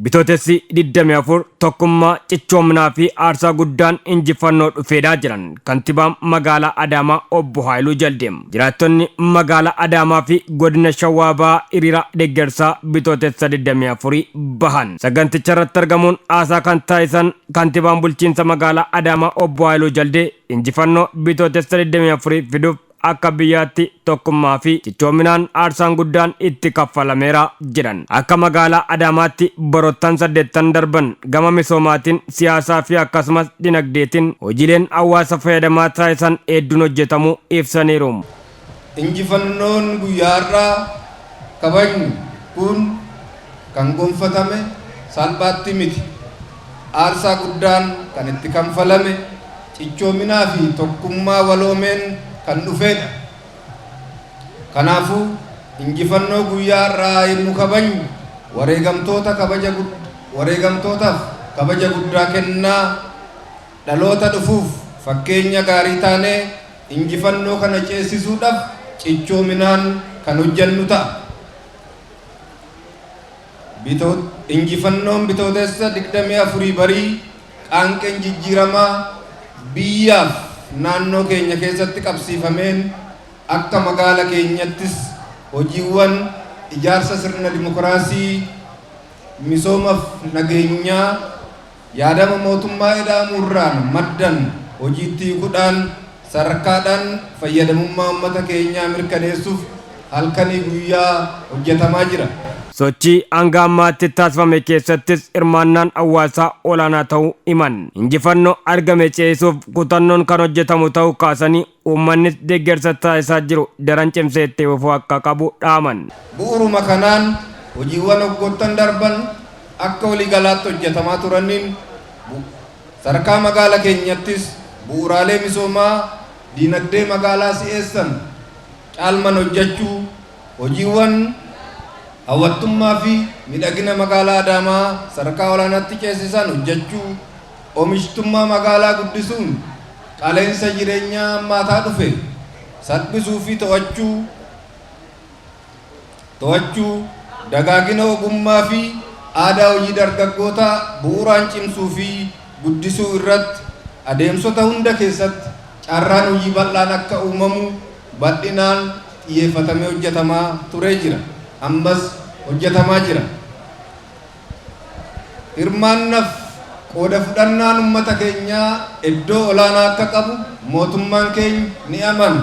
Bitootessi 24 tokkummaa cichoomnaa fi aarsaa guddaan injifannoo dhufeedhaa jiran kantiibaan magaalaa Adaamaa obbo Haayiluu Jaldeem jiraattonni magaalaa Adaamaa fi godina Shawaa Bahaa hiriira deeggarsaa bitootessa 24 bahan saganticha irratti argamuun haasaa kan taasisan kantiibaan bulchiinsa magaalaa Adaamaa obbo Haayiluu Jaldee injifannoo bitootessa 24 fiduuf akka biyyaatti tokkummaa fi cichoominaan aarsaan guddaan itti kaffalameera jedhan akka magaalaa Adaamaatti baroottan 8 darban gama misoomaatiin siyaasaa fi akkasumas dinagdeetiin hojiileen hawaasa fayyadamaa taasisan hedduun hojjetamuu ibsaniiru. Injifannoon guyyaarraa kabajnu kun kan gonfatame salphaatti miti. Aarsaa guddaan kan itti kaffalame cichoominaa fi tokkummaa waloomeen kan dhufeedha. Kanaafuu injifannoo guyyaarraa yemmuu kabajnu wareegamtootaaf kabaja guddaa kennaa dhaloota dhufuuf fakkeenya gaarii taanee injifannoo kana ceesisuudhaaf cichoominaan kan hojjennu ta'a. Injifannoon bitootessa 24 barii qaanqeen jijjiiramaa biyyaaf naannoo keenya keessatti qabsiifameen akka magaala keenyattis hojiiwwan ijaarsa sirna dimokiraasii misoomaaf nageenyaa yaadama mootummaa edaamuurraan maddan hojiitti hiikuudhaan sadarkaadhaan fayyadamummaa uummata keenyaa mirkaneessuuf halkanii guyyaa hojjetamaa jira. Sochii hanga ammaatti taasifame keessattis hirmaannaan hawaasaa olaanaa ta'uu himan injifannoo argame ceesisuuf kutannoon kan hojjetamu ta'uu kaasanii uummannis deeggarsa taasisaa jiru daran cimsee itti fufuu akka qabu dhaaman. Bu'uuruma kanaan hojiiwwan waggoottan darban akka waliigalaatti hojjetamaa turaniin sadarkaa magaalaa keenyattis bu'uuraalee misoomaa dinagdee magaalaa si'eessan caalman hojjechuu hojiiwwan hawwattummaa fi miidhagina magaalaa Adaamaa sadarkaa olaanaatti ceesisan hojjechuu oomishtummaa magaalaa guddisuun qaala'insa jireenyaa hammaataa dhufe salphisuu fi to'achuu dagaagina ogummaa fi aadaa hojii dargaggootaa bu'uuraan cimsuu fi guddisuu irratti adeemsota hunda keessatti carraan hojii bal'aan akka uumamu bal'inaan xiyyeeffatamee hojjetamaa turee jira. Ammas hojjetamaa jira. Hirmaannaaf qooda fudhannaan uummata keenyaa iddoo olaanaa akka qabu mootummaan keenya ni amana.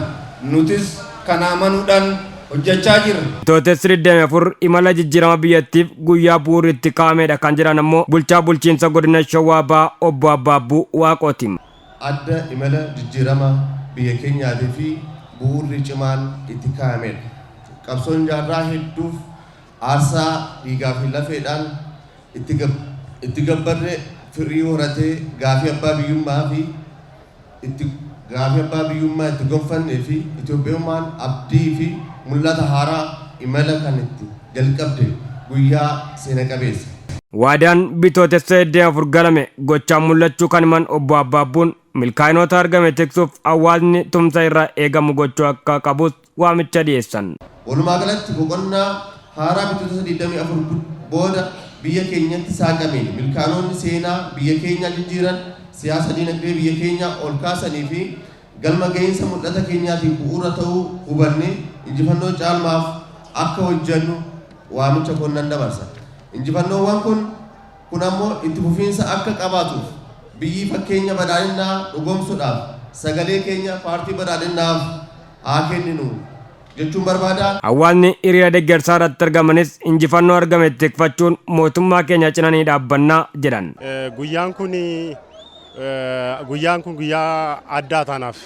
Nutis kana amanuudhaan hojjechaa jirra. Bitootessi 24 imala jijjiirama biyyattiif guyyaa bu'uurri itti kaa'amedha kan jiran ammoo bulchaa bulchiinsa godina Shawaa Bahaa obbo Abbaabbuu Waaqooti. Adda imala jijjiirama biyya keenyaatii fi bu'uurri cimaan itti kaa'amedha. Qabsoon jaarraa hedduuf aarsaa dhiigaa fi lafeedhaan itti gabbarre firii horatee gaafii abbaa biyyummaa itti gonfannee fi Itoophiyummaan abdii fi mul'ata haaraa imala kan itti jalqabde guyyaa seena qabeessa. Waadaan bitootessa 24 galame gochaan mul'achuu kan himan obbo Abbaabbuun milkaa'inoota argame tiksuuf hawaasni tumsa irraa eegamu gochuu akka qabus waamicha dhiyeessan. Walumaa galatti boqonnaa haaraa bitootessa 24 booda biyya keenyatti saaqameen milkaa'inoonni seenaa biyya keenya jijjiiran siyaasa dinagdee biyya keenya ol kaasanii fi galma ga'iinsa mul'ata keenyaatiif bu'uura ta'uu hubannee injifannoo caalmaaf akka hojjennu waamicha konnan dabarsa. Injifannoowwan kun ammoo itti fufiinsa akka qabaatuuf biyyi fakkeenya badhaadhinaa dhugoomsuudhaaf sagalee keenya paartii badhaadhinaaf haa kenninu jechuun barbaada. Hawaasni hiriira deeggarsaa irratti argamanis injifannoo argame tikfachuun mootummaa keenya cinanii dhaabbannaa jedhan. Guyyaan kun guyyaa addaa taanaaf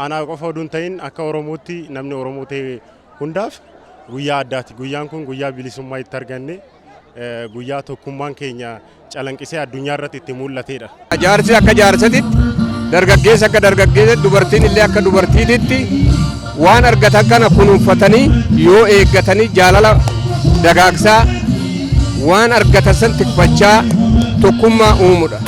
anaa qofa oduu hin ta'in akka Oromootti namni Oromoo ta'e hundaaf guyyaa addaati. Guyyaan kun guyyaa bilisummaa itti arganne guyyaa tokkummaan keenya calanqisee addunyaa irratti itti mul'atedha. Jaarsi akka jaarsatitti dargaggeessi akka dargaggeessatti dubartiin illee akka dubartiititti waan argatan kana kunuunfatanii yoo eeggatanii jaalala dagaagsaa waan argatan san tikfachaa tokkummaa uumuudha.